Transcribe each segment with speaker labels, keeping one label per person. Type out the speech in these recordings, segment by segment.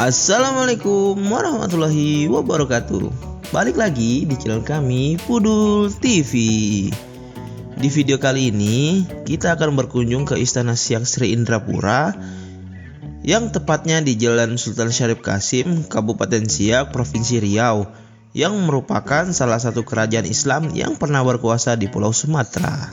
Speaker 1: Assalamualaikum warahmatullahi wabarakatuh. Balik lagi di channel kami Pudul TV. Di video kali ini kita akan berkunjung ke Istana Siak Sri Indrapura yang tepatnya di Jalan Sultan Syarif Qasim, Kabupaten Siak, Provinsi Riau, yang merupakan salah satu kerajaan Islam yang pernah berkuasa di Pulau Sumatera.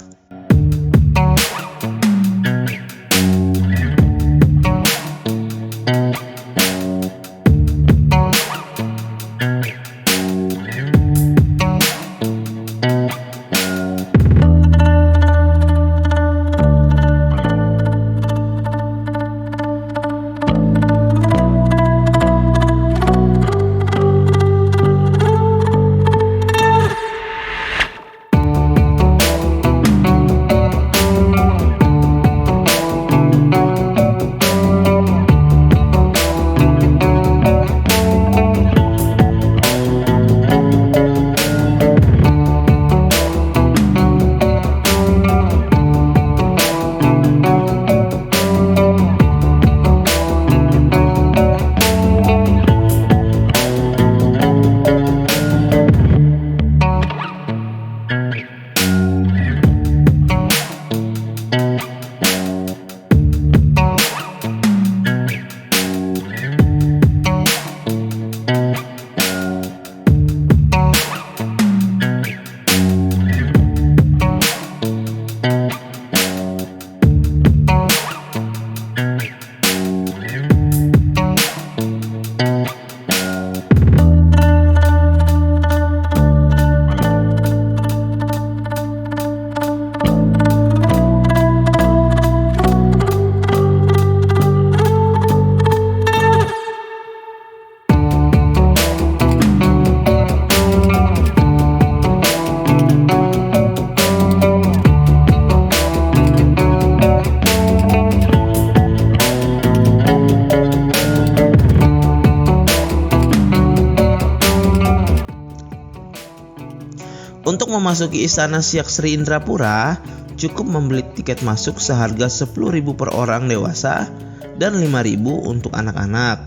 Speaker 1: Untuk memasuki Istana Siak Sri Indrapura, cukup membeli tiket masuk seharga 10.000 per orang dewasa dan 5.000 untuk anak-anak.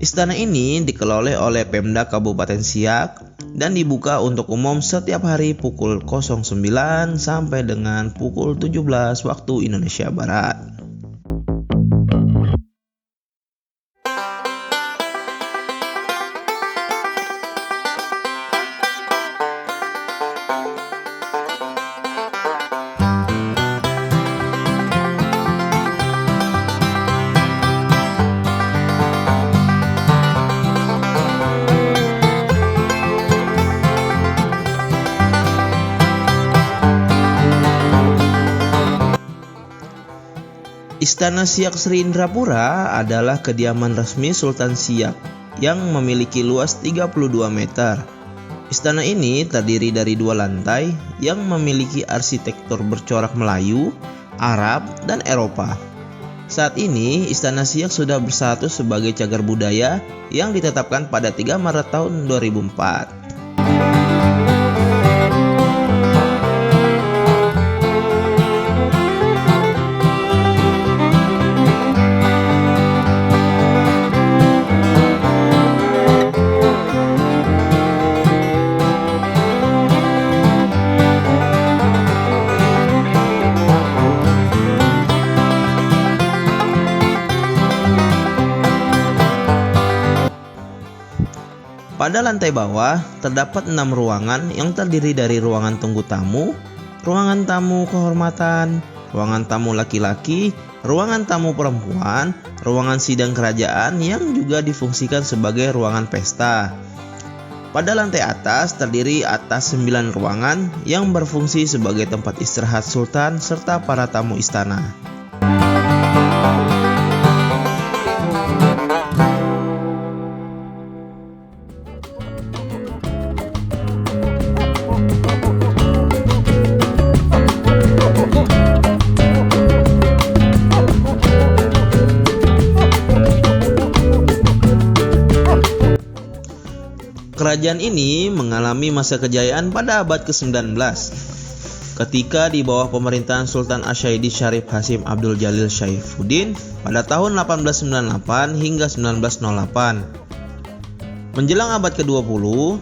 Speaker 1: Istana ini dikelola oleh Pemda Kabupaten Siak dan dibuka untuk umum setiap hari pukul 09 sampai dengan pukul 17 waktu Indonesia Barat. Istana Siak Sri Indrapura adalah kediaman resmi Sultan Siak yang memiliki luas 32 meter. Istana ini terdiri dari 2 lantai yang memiliki arsitektur bercorak Melayu, Arab, dan Eropa. Saat ini Istana Siak sudah bersatu sebagai cagar budaya yang ditetapkan pada 3 Maret tahun 2004. Pada lantai bawah terdapat 6 ruangan yang terdiri dari ruangan tunggu tamu, ruangan tamu kehormatan, ruangan tamu laki-laki, ruangan tamu perempuan, ruangan sidang kerajaan yang juga difungsikan sebagai ruangan pesta. Pada lantai atas terdiri atas 9 ruangan yang berfungsi sebagai tempat istirahat sultan serta para tamu istana. Kerajaan ini mengalami masa kejayaan pada abad ke-19. ketika di bawah pemerintahan Sultan Asyaidi Syarif Hasim Abdul Jalil Syaifuddin pada tahun 1898 hingga 1908. Menjelang abad ke-20,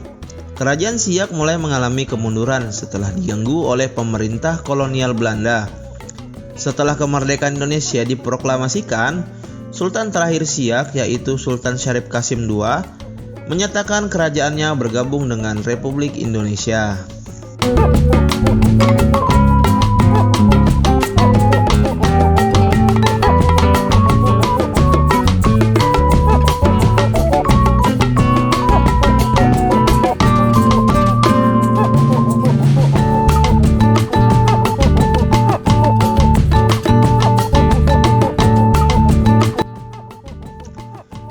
Speaker 1: Kerajaan Siak mulai mengalami kemunduran setelah diganggu oleh pemerintah kolonial Belanda. Setelah kemerdekaan Indonesia diproklamasikan, Sultan terakhir Siak yaitu Sultan Syarif Qasim II menyatakan kerajaannya bergabung dengan Republik Indonesia.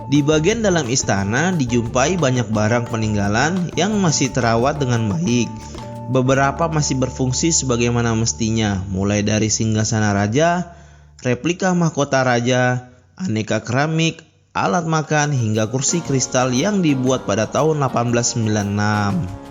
Speaker 1: Di bagian dalam istana dijumpai banyak barang peninggalan yang masih terawat dengan baik. Beberapa masih berfungsi sebagaimana mestinya, mulai dari singgasana raja, replika mahkota raja, aneka keramik, alat makan hingga kursi kristal yang dibuat pada tahun 1896.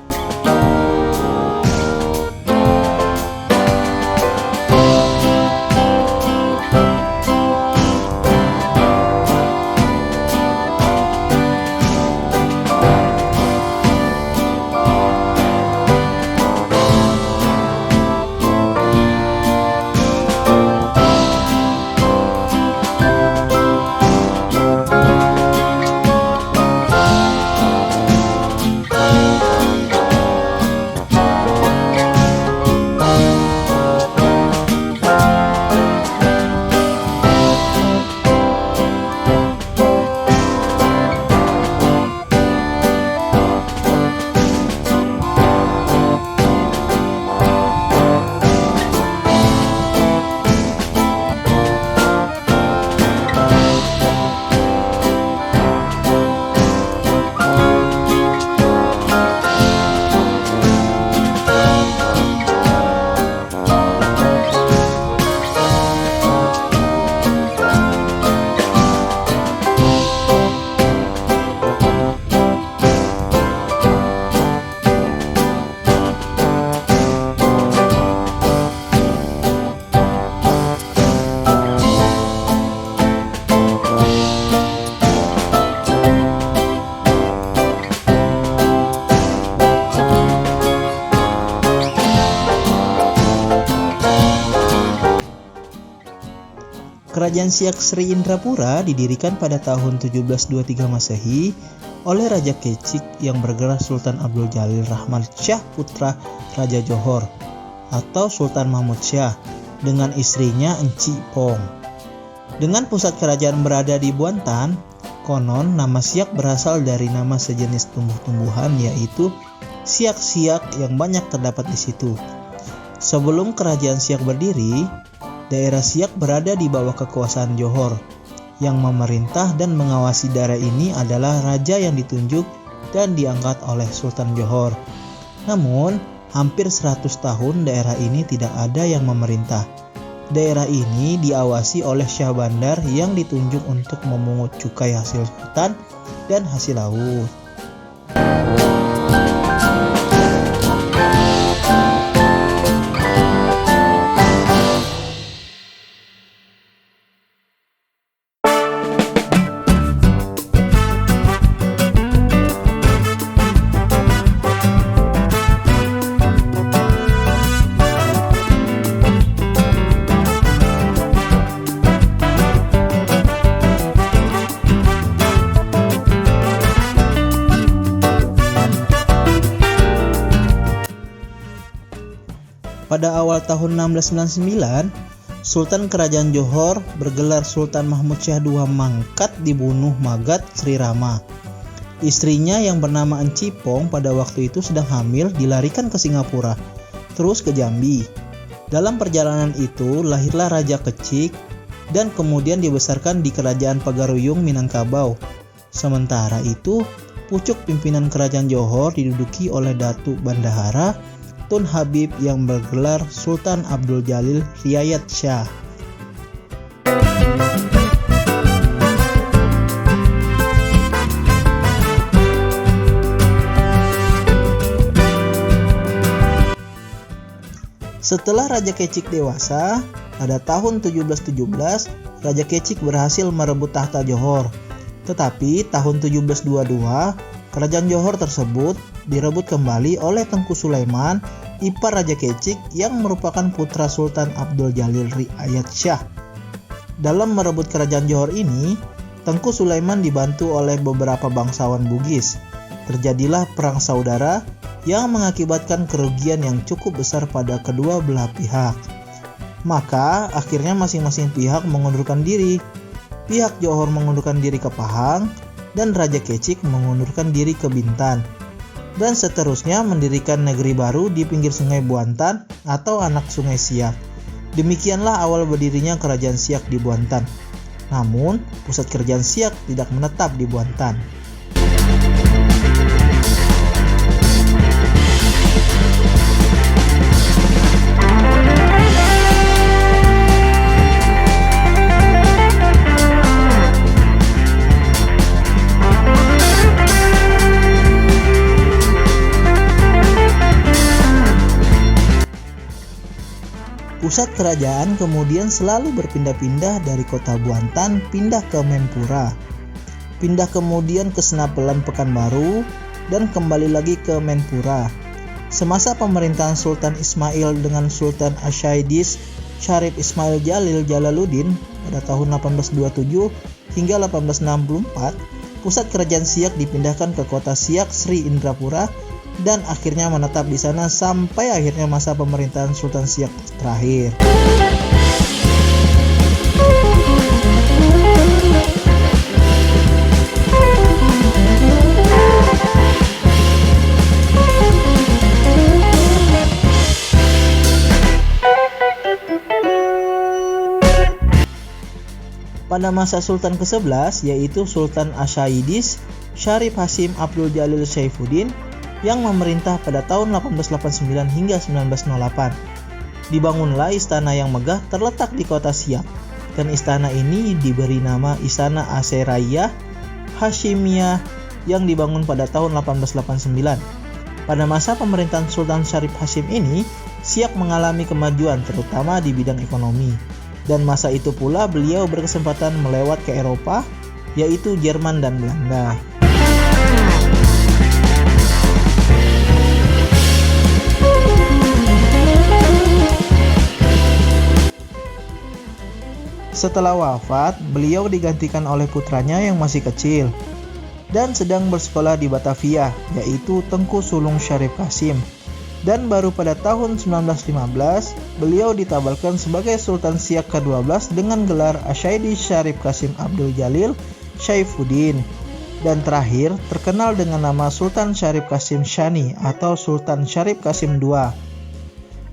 Speaker 2: Kerajaan Siak Sri Indrapura didirikan pada tahun 1723 Masehi oleh Raja Kecik yang bergelar Sultan Abdul Jalil Rahman Syah putra Raja Johor atau Sultan Mahmud Syah dengan istrinya Enci Pong. Dengan pusat kerajaan berada di Buantan, konon nama Siak berasal dari nama sejenis tumbuh-tumbuhan yaitu siak-siak yang banyak terdapat di situ. Sebelum kerajaan Siak berdiri, daerah Siak berada di bawah kekuasaan Johor. Yang memerintah dan mengawasi daerah ini adalah raja yang ditunjuk dan diangkat oleh Sultan Johor. Namun, hampir 100 tahun daerah ini tidak ada yang memerintah. Daerah ini diawasi oleh Syah Bandar yang ditunjuk untuk memungut cukai hasil hutan dan hasil laut. Pada awal tahun 1699, Sultan Kerajaan Johor bergelar Sultan Mahmud Syah II mangkat dibunuh Magat Sri Rama. Istrinya yang bernama Enci Pong pada waktu itu sedang hamil dilarikan ke Singapura, terus ke Jambi. Dalam perjalanan itu lahirlah Raja Kecik dan kemudian dibesarkan di Kerajaan Pagaruyung Minangkabau. Sementara itu, pucuk pimpinan Kerajaan Johor diduduki oleh Datuk Bandahara Tun Habib yang bergelar Sultan Abdul Jalil Riayat Shah. Setelah Raja Kecik dewasa, pada tahun 1717, Raja Kecik berhasil merebut tahta Johor. Tetapi tahun 1722, kerajaan Johor tersebut direbut kembali oleh Tengku Sulaiman, ipar Raja Kecik yang merupakan putra Sultan Abdul Jalil Riayat Shah. Dalam merebut kerajaan Johor ini, Tengku Sulaiman dibantu oleh beberapa bangsawan Bugis. Terjadilah perang saudara yang mengakibatkan kerugian yang cukup besar pada kedua belah pihak. Maka akhirnya masing-masing pihak mengundurkan diri. Pihak Johor mengundurkan diri ke Pahang dan Raja Kecik mengundurkan diri ke Bintan. Dan seterusnya mendirikan negeri baru di pinggir sungai Buantan atau anak sungai Siak. Demikianlah awal berdirinya kerajaan Siak di Buantan. Namun, pusat kerajaan Siak tidak menetap di Buantan. Pusat kerajaan kemudian selalu berpindah-pindah dari kota Buantan pindah ke Mempura, pindah kemudian ke Senapelan Pekanbaru, dan kembali lagi ke Mempura. Semasa pemerintahan Sultan Ismail dengan Sultan Asyaidis Syarif Ismail Jalil Jalaluddin pada tahun 1827 hingga 1864, pusat kerajaan Siak dipindahkan ke kota Siak Sri Indrapura dan akhirnya menetap di sana sampai akhirnya masa pemerintahan Sultan Siak terakhir. Pada masa Sultan ke-11 yaitu Sultan Asyaidis Syarif Hasim Abdul Jalil Saifuddin yang memerintah pada tahun 1889 hingga 1908. Dibangunlah istana yang megah terletak di kota Siak, dan istana ini diberi nama Istana Aseraiya Hashimiyah yang dibangun pada tahun 1889. Pada masa pemerintahan Sultan Syarif Hasim ini, Siak mengalami kemajuan terutama di bidang ekonomi, dan masa itu pula beliau berkesempatan melewat ke Eropa, yaitu Jerman dan Belanda. Setelah wafat, beliau digantikan oleh putranya yang masih kecil dan sedang bersekolah di Batavia, yaitu Tengku Sulung Syarif Qasim. Dan baru pada tahun 1915, beliau ditabalkan sebagai Sultan Siak ke-12 dengan gelar Asyaidis Syarif Qasim Abdul Jalil Saifuddin. Dan terakhir, terkenal dengan nama Sultan Syarif Qasim Shani atau Sultan Syarif Qasim II.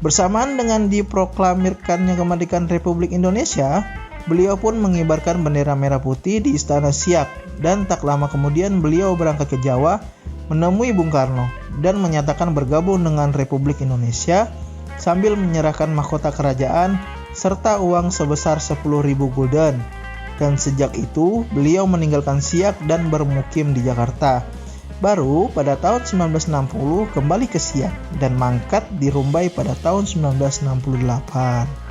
Speaker 2: Bersamaan dengan diproklamirkannya kemerdekaan Republik Indonesia, beliau pun mengibarkan bendera merah putih di Istana Siak, dan tak lama kemudian beliau berangkat ke Jawa menemui Bung Karno dan menyatakan bergabung dengan Republik Indonesia sambil menyerahkan mahkota kerajaan serta uang sebesar 10.000 gulden. Dan sejak itu beliau meninggalkan Siak dan bermukim di Jakarta. Baru pada tahun 1960 kembali ke Siak dan mangkat di Rumbai pada tahun 1968.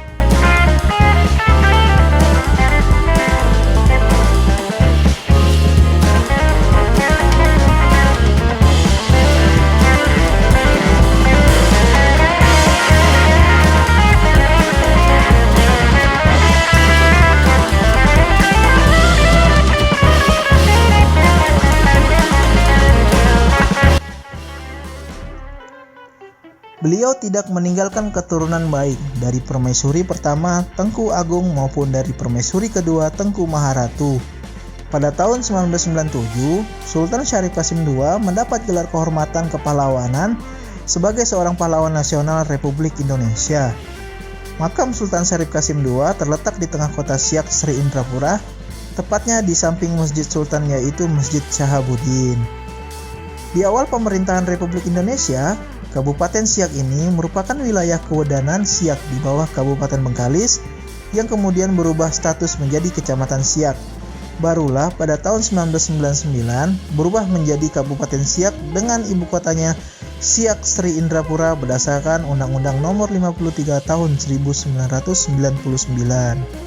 Speaker 2: Beliau tidak meninggalkan keturunan baik dari permaisuri pertama Tengku Agung maupun dari permaisuri kedua Tengku Maharatu. Pada tahun 1997, Sultan Syarif Qasim II mendapat gelar kehormatan kepahlawanan sebagai seorang pahlawan nasional Republik Indonesia. Makam Sultan Syarif Qasim II terletak di tengah kota Siak Sri Indrapura, tepatnya di samping Masjid Sultan yaitu Masjid Shahabuddin. Di awal pemerintahan Republik Indonesia, Kabupaten Siak ini merupakan wilayah kewedanan Siak di bawah Kabupaten Bengkalis yang kemudian berubah status menjadi Kecamatan Siak. Barulah pada tahun 1999 berubah menjadi Kabupaten Siak dengan ibu kotanya Siak Sri Indrapura berdasarkan Undang-Undang Nomor 53 Tahun 1999.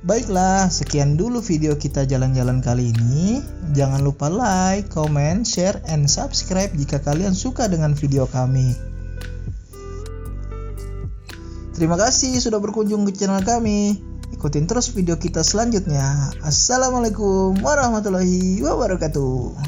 Speaker 2: Baiklah, sekian dulu video kita jalan-jalan kali ini. Jangan lupa like, comment, share, and subscribe jika kalian suka dengan video kami. Terima kasih sudah berkunjung ke channel kami. Ikutin terus video kita selanjutnya. Assalamualaikum warahmatullahi wabarakatuh.